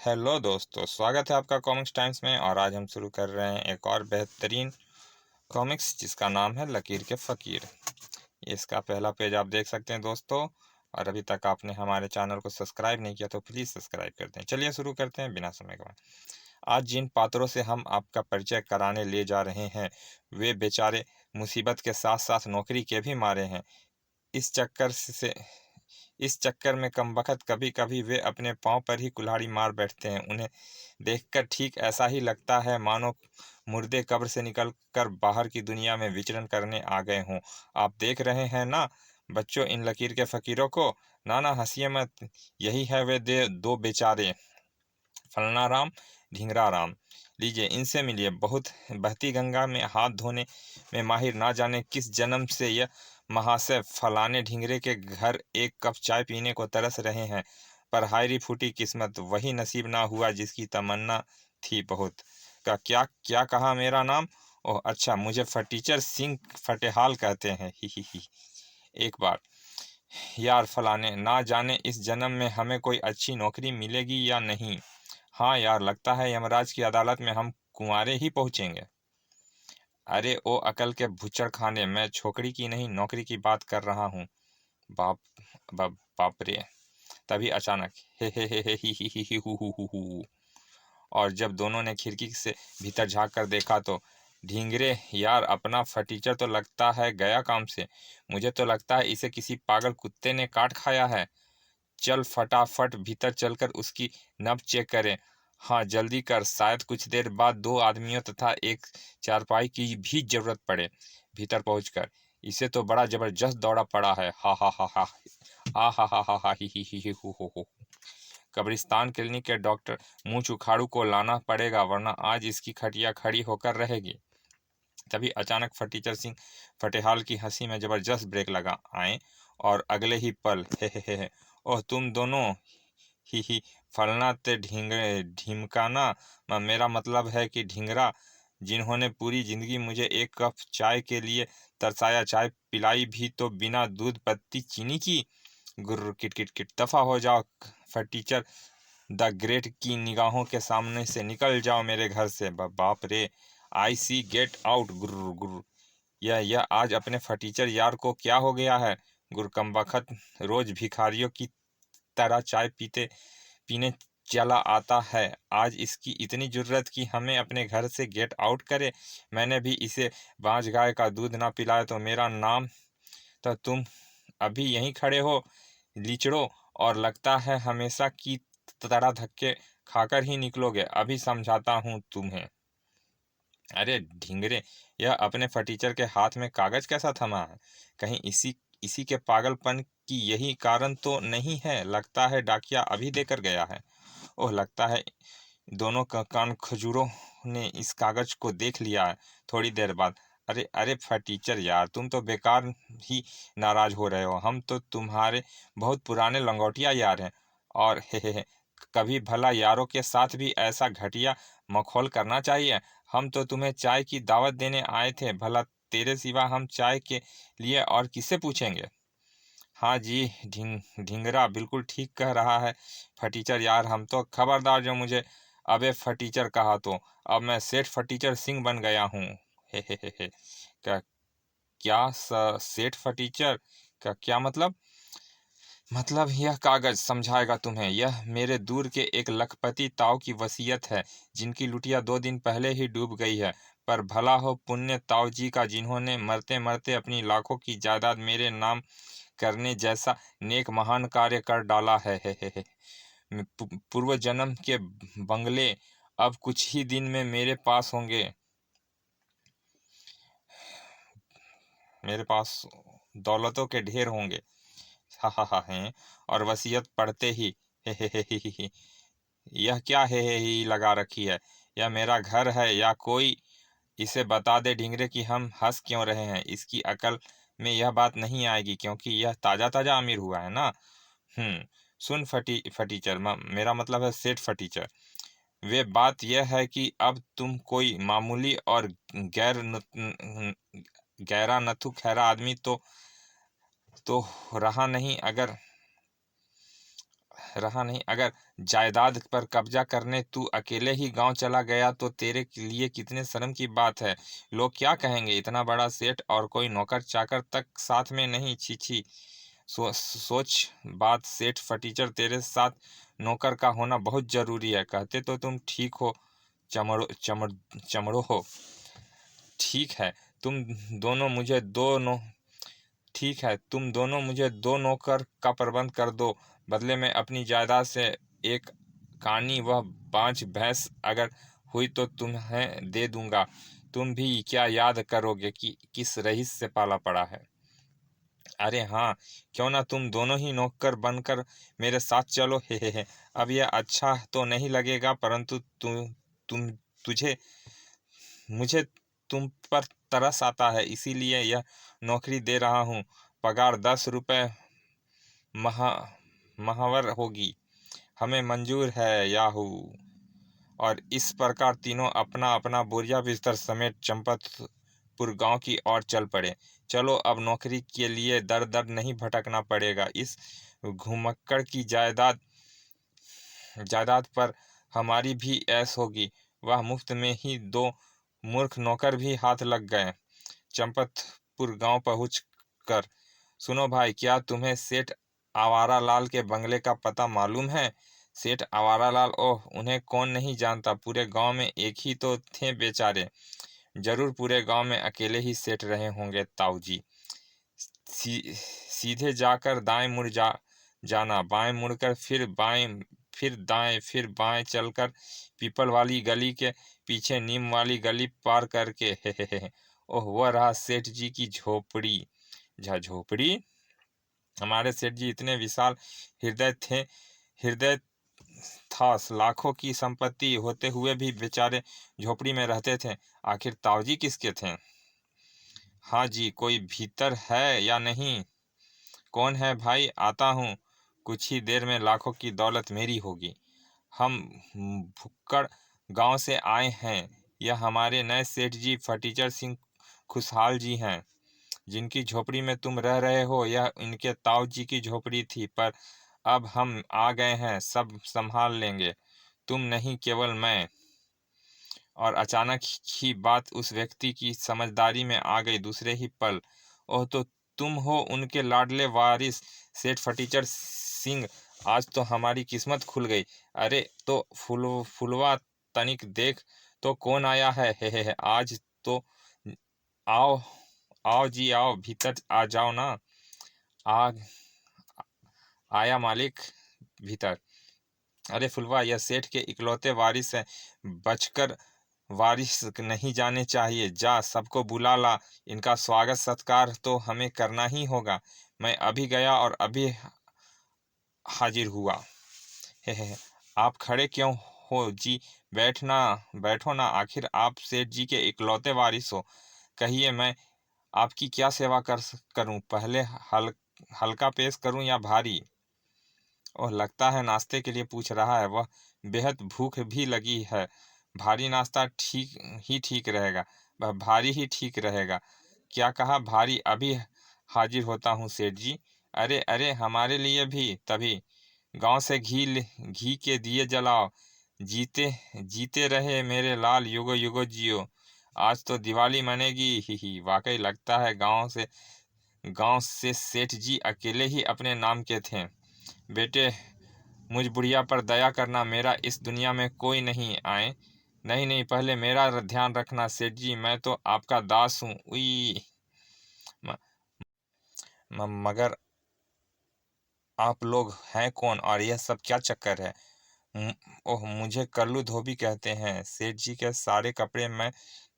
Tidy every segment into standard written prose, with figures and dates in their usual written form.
Hello दोस्तों, स्वागत है आपका कॉमिक्स टाइम्स में। और आज हम शुरू कर रहे हैं एक और बेहतरीन कॉमिक्स जिसका नाम है लकीर के फ़कीर। इसका पहला पेज आप देख सकते हैं दोस्तों। और अभी तक आपने हमारे चैनल को सब्सक्राइब नहीं किया तो प्लीज़ सब्सक्राइब कर दें। चलिए शुरू करते हैं बिना समय गवाए। आज जिन पात्रों से हम आपका परिचय कराने ले जा रहे हैं वे बेचारे मुसीबत के साथ साथ नौकरी के भी मारे हैं। इस चक्कर से इस चक्कर में कमबख्त कभी कभी वे अपने पाँव पर ही कुल्हाड़ी मार बैठते हैं। उन्हें देखकर ठीक ऐसा ही लगता है मानो मुर्दे कब्र से निकल कर बाहर की दुनिया में विचरण करने आ गए हों। आप देख रहे हैं ना बच्चों इन लकीर के फ़कीरों को। ना ना हंसिए मत, यही है वे दो बेचारे, फलना राम, ढींगरा राम। लीजिए इनसे मिलिए। बहुत बहती गंगा में हाथ धोने में माहिर, ना जाने किस जन्म से यह महाशय फलाने ढींगरे के घर एक कप चाय पीने को तरस रहे हैं। पर हायरी फूटी किस्मत, वही नसीब ना हुआ जिसकी तमन्ना थी बहुत। का क्या क्या कहा मेरा नाम? ओह अच्छा, मुझे फटीचर सिंह फटेहाल कहते हैं। ही। एक बार यार फलाने, ना जाने इस जन्म में हमें कोई अच्छी नौकरी मिलेगी या नहीं। हाँ यार, लगता है यमराज की अदालत में हम कुंवारे ही पहुंचेंगे। अरे ओ अकल के भुच्चड़ खाने, मैं छोकरी की नहीं नौकरी की बात कर रहा हूँ। बाप बाप रे। तभी अचानक हे हु। और जब दोनों ने खिड़की से भीतर झांक कर देखा तो ढींगरे यार, अपना फटीचर तो लगता है गया काम से। मुझे तो लगता है इसे किसी पागल कुत्ते ने काट खाया है। चल फटाफट भीतर चलकर उसकी नब्ज चेक करें। हाँ जल्दी कर, शायद कुछ देर बाद दो आदमियों तथा एक चारपाई की भी जरूरत पड़े। भीतर पहुंचकर इसे तो बड़ा जबरदस्त दौड़ा पड़ा है। हा हा हा हा, आ हा ही हो। कब्रिस्तान क्लिनिक के डॉक्टर मुंह उखाड़ू को लाना पड़ेगा, वरना आज इसकी खटिया खड़ी होकर रहेगी। तभी अचानक फटीचर सिंह फटेहाल की हंसी में जबरदस्त ब्रेक लगा आए और अगले ही पल हे ओह तुम दोनों, ही फलना ते ढिमकाना, मेरा मतलब है कि ढिंगरा, जिन्होंने पूरी जिंदगी मुझे एक कप चाय के लिए तरसाया, चाय पिलाई भी तो बिना दूध पत्ती चीनी की। गुर्र किट किट किट, दफा हो जाओ फटीचर द ग्रेट की निगाहों के सामने से निकल जाओ मेरे घर से। बाप रे, आई सी, गेट आउट। गुर्र गुर्र। यह आज अपने फटीचर यार को क्या हो गया है? गुरकम्बख्त रोज भिखारियों की तरह चाय पीने चला आता है, आज इसकी इतनी जुर्रत कि हमें अपने घर से गेट आउट करे। मैंने भी इसे बांझ गाय का दूध ना पिलाया तो मेरा नाम। तो तुम अभी यहीं खड़े हो लीचड़ो, और लगता है हमेशा की तरह धक्के खाकर ही निकलोगे। अभी समझाता हूँ तुम्हें। अरे ढींगरे, यह अपने फटीचर के हाथ में कागज कैसा थमा है? कहीं इसी इसी के पागलपन की यही कारण तो नहीं है? लगता है डाकिया अभी देकर गया है। ओह लगता है दोनों का कान खजूरों ने इस कागज को देख लिया है। थोड़ी देर बाद, अरे अरे फटीचर यार, तुम तो बेकार ही नाराज हो रहे हो। हम तो तुम्हारे बहुत पुराने लंगोटिया यार हैं। और हे, कभी भला यारों के साथ भी ऐसा घटिया मखौल करना चाहिए? हम तो तुम्हें चाय की दावत देने आए थे, भला तेरे सिवा हम चाय के लिए और किससे पूछेंगे? हाँ जी, ढिंगरा बिल्कुल ठीक कह रहा है फटीचर यार। हम तो खबरदार जो मुझे अबे फटीचर कहा तो अब मैं सेठ फटीचर सिंह बन गया हूँ। हे। क्या क्या सेठ फटीचर का क्या मतलब? मतलब यह कागज समझाएगा तुम्हें। यह मेरे दूर के एक लखपति ताऊ की वसीयत है, जिनकी लुटिया 2 दिन पहले ही डूब गई है। पर भला हो पुण्य ताऊ जी का, जिन्होंने मरते मरते अपनी लाखों की जायदाद मेरे नाम करने जैसा नेक महान कार्य कर डाला है। पूर्व जन्म के बंगले अब कुछ ही दिन में मेरे पास होंगे। मेरे पास दौलतों के ढेर होंगे। हा हैं। और वसीयत पढ़ते ही हे। यह क्या है ही लगा रखी है? यह मेरा घर है या कोई? इसे बता दे ढिंगरे कि हम हंस क्यों रहे हैं। इसकी अकल में यह बात नहीं आएगी, क्योंकि यह ताजा ताजा अमीर हुआ है ना। सुन फटीचर, मेरा मतलब है सेठ फटीचर। वे बात यह है कि अब तुम कोई मामूली और गैरा नथु खैरा आदमी तो रहा नहीं। अगर रहा नहीं। अगर जायदाद पर कब्जा करने तू अकेले ही गांव चला गया तो तेरे लिए कितने शर्म की बात है। लोग क्या कहेंगे, इतना बड़ा सेठ और कोई नौकर चाकर तक साथ में नहीं। छी छी। सोच बात, सेठ फटीचर तेरे साथ नौकर का होना बहुत जरूरी है। कहते तो तुम ठीक हो, चमड़ो चमड़ चमड़ो हो। ठीक है तुम दोनों मुझे दो नो ठीक है तुम दोनों मुझे 2 नौकर का प्रबंध कर दो। बदले में अपनी जायदाद से एक कानी व 5 भैंस अगर हुई तो तुम्हें दे दूंगा। तुम भी क्या याद करोगे कि किस रईस से पाला पड़ा है। अरे हाँ, क्यों ना तुम दोनों ही नौकर बनकर मेरे साथ चलो। हे। अब यह अच्छा तो नहीं लगेगा, परंतु तुम तुझे मुझे तुम पर तरस आता है, इसीलिए यह नौकरी दे रहा हूँ। पगार 10 रुपये महा महावर होगी। हमें मंजूर है याहू। और इस प्रकार तीनों अपना अपना बोरिया बिस्तर समेत चंपतपुर गांव की ओर चल पड़े। चलो, अब नौकरी के लिए दर दर नहीं भटकना पड़ेगा। इस घुमक्कड़ की जायदाद जायदाद पर हमारी भी ऐश होगी। वह मुफ्त में ही 2 मूर्ख नौकर भी हाथ लग गए। चंपतपुर गांव पहुंचकर, सुनो भाई, क्या तुम्हें सेठ आवारा लाल के बंगले का पता मालूम है। सेठ आवारा लाल, ओह, उन्हें कौन नहीं जानता। पूरे गांव में एक ही तो थे बेचारे। जरूर पूरे गांव में अकेले ही सेठ रहे होंगे ताऊ जी। सीधे जाकर दाएं मुड़ जाना, बाएं मुड़कर फिर बाएं, फिर दाएं, फिर बाएं चलकर पीपल वाली गली के पीछे नीम वाली गली पार करके हे। ओह, वह रहा सेठ जी की झोपड़ी। झोपड़ी। हमारे सेठ जी इतने विशाल हृदय था, लाखों की संपत्ति होते हुए भी बेचारे झोपड़ी में रहते थे। आखिर ताऊजी किसके थे। हाँ जी, कोई भीतर है या नहीं। कौन है भाई, आता हूँ। कुछ ही देर में लाखों की दौलत मेरी होगी। हम भुक्कड़ गांव से आए हैं। यह हमारे नए सेठ जी फटीचर सिंह खुशहाल जी हैं, जिनकी झोपड़ी में तुम रह रहे हो। यह इनके ताऊ जी की झोपड़ी थी, पर अब हम आ गए हैं, सब संभाल लेंगे। तुम नहीं, केवल मैं। और अचानक ही बात उस व्यक्ति की समझदारी में आ गई दूसरे ही पल। ओह, तो तुम हो उनके लाडले वारिस सेठ फटीचर सिंह। आज तो हमारी किस्मत खुल गई। अरे तो फुलवा, तनिक देख तो कौन आया है। हे। आज तो आओ आओ जी, आओ, भीतर आ जाओ ना। आ आया मालिक, भीतर। अरे फुलवा, यह सेठ के इकलौते वारिस हैं, बचकर वारिस नहीं जाने चाहिए। जा, सबको बुला ला। इनका स्वागत सत्कार तो हमें करना ही होगा। मैं अभी गया और अभी हाजिर हुआ। हे। आप खड़े क्यों हो जी, बैठो ना। आखिर आप सेठ जी के इकलौते वारिस हो। कहिए, मैं आपकी क्या सेवा करूं। पहले हल्का पेश करूं या भारी। ओह, लगता है नाश्ते के लिए पूछ रहा है। वह बेहद भूख भी लगी है। भारी नाश्ता ठीक रहेगा। वह भारी ही ठीक रहेगा। क्या कहा, भारी। अभी हाजिर होता हूँ सेठ जी। अरे अरे, हमारे लिए भी। तभी गांव से घी के दिए जलाओ। जीते जीते रहे मेरे लाल, युगो युगो जियो। आज तो दिवाली मनेगी। ही। वाकई लगता है गांव से सेठ जी अकेले ही अपने नाम के थे। बेटे, मुझ बुढ़िया पर दया करना। मेरा इस दुनिया में कोई नहीं आए। नहीं नहीं, पहले मेरा ध्यान रखना सेठ जी, मैं तो आपका दास हूँ। उई। मगर आप लोग हैं कौन और यह सब क्या चक्कर है। ओह, मुझे कल्लू धोबी कहते हैं। सेठ जी के सारे कपड़े मैं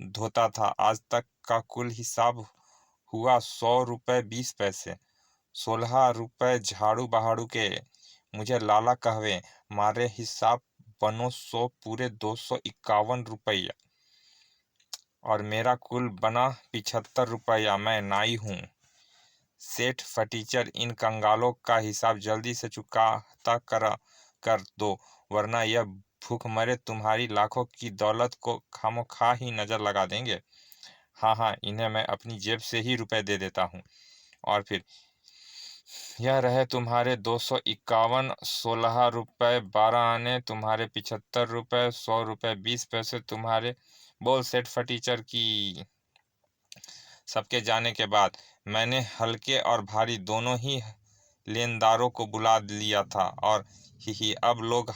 धोता था। आज तक का कुल हिसाब हुआ 100 रुपये 20 पैसे। 16 रुपये झाड़ू बहाड़ू के। मुझे लाला कहवे। मारे हिसाब बनो 100 पूरे 251 रुपया। और मेरा कुल बना 75 रुपया। मैं नाई हूँ। सेठ फटीचर, इन कंगालों का हिसाब जल्दी से चुकाता कर दो, वरना यह भूखमरे तुम्हारी लाखों की दौलत को खामोखा ही नजर लगा देंगे। हाँ हाँ, इन्हें मैं अपनी जेब से ही रुपए दे देता हूँ। और फिर यह रहे तुम्हारे 251, 16 रुपये 12 आने तुम्हारे, 75 रुपये, 100 रुपये 20 पैसे तुम्हारे। बोल सेठ फटीचर की। सबके जाने के बाद मैंने हल्के और भारी दोनों ही लेनदारों को बुला लिया था, और ही अब लोग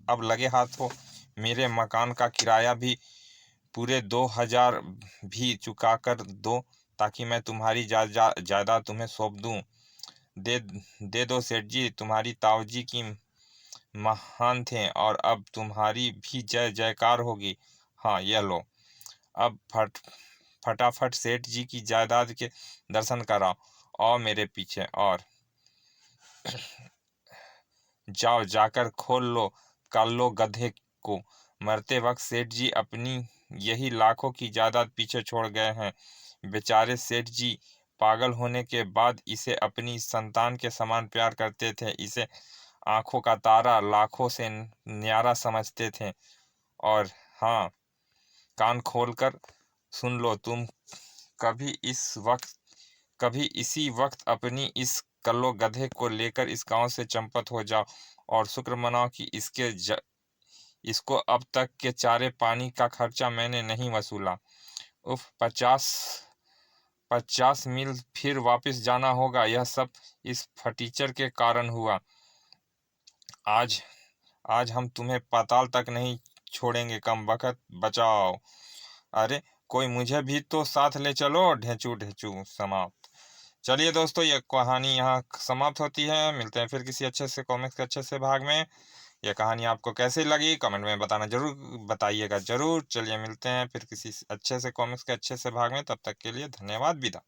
अब लगे हाथों मेरे मकान का किराया भी पूरे 2,000 भी चुका कर दो, ताकि मैं तुम्हारी जायदाद तुम्हें सौंप दूं। दे दे दो सेठ जी, तुम्हारी ताऊजी की महान थे, और अब तुम्हारी भी जय जयकार होगी। हाँ, यह लो, अब फटाफट सेठ जी की जायदाद के दर्शन कराओ, और मेरे पीछे। और जाओ, जाकर खोल लो, कर लो गधे को। मरते वक्त सेठ जी अपनी यही लाखों की जायदाद पीछे छोड़ गए हैं। बेचारे सेठ जी पागल होने के बाद इसे अपनी संतान के समान प्यार करते थे, इसे आंखों का तारा, लाखों से न्यारा समझते थे। और हाँ, कान खोलकर सुन लो तुम, कभी इसी वक्त अपनी इस कल्लो गधे को लेकर इस गांव से चंपत हो जाओ, और शुक्र मनाओ कि इसको अब तक के चारे पानी का खर्चा मैंने नहीं वसूला। उफ, 50 मील फिर वापस जाना होगा। यह सब इस फटीचर के कारण हुआ। आज आज हम तुम्हें पाताल तक नहीं छोड़ेंगे, कम बखत। बचाओ, अरे कोई मुझे भी तो साथ ले चलो। ढेंचू ढेंचू। समाप्त। चलिए दोस्तों, यह कहानी यहाँ समाप्त होती है। मिलते हैं फिर किसी अच्छे से कॉमिक्स के अच्छे से भाग में। यह कहानी आपको कैसी लगी कमेंट में बताइएगा जरूर। चलिए मिलते हैं फिर किसी अच्छे से कॉमिक्स के अच्छे से भाग में। तब तक के लिए धन्यवाद, विदा।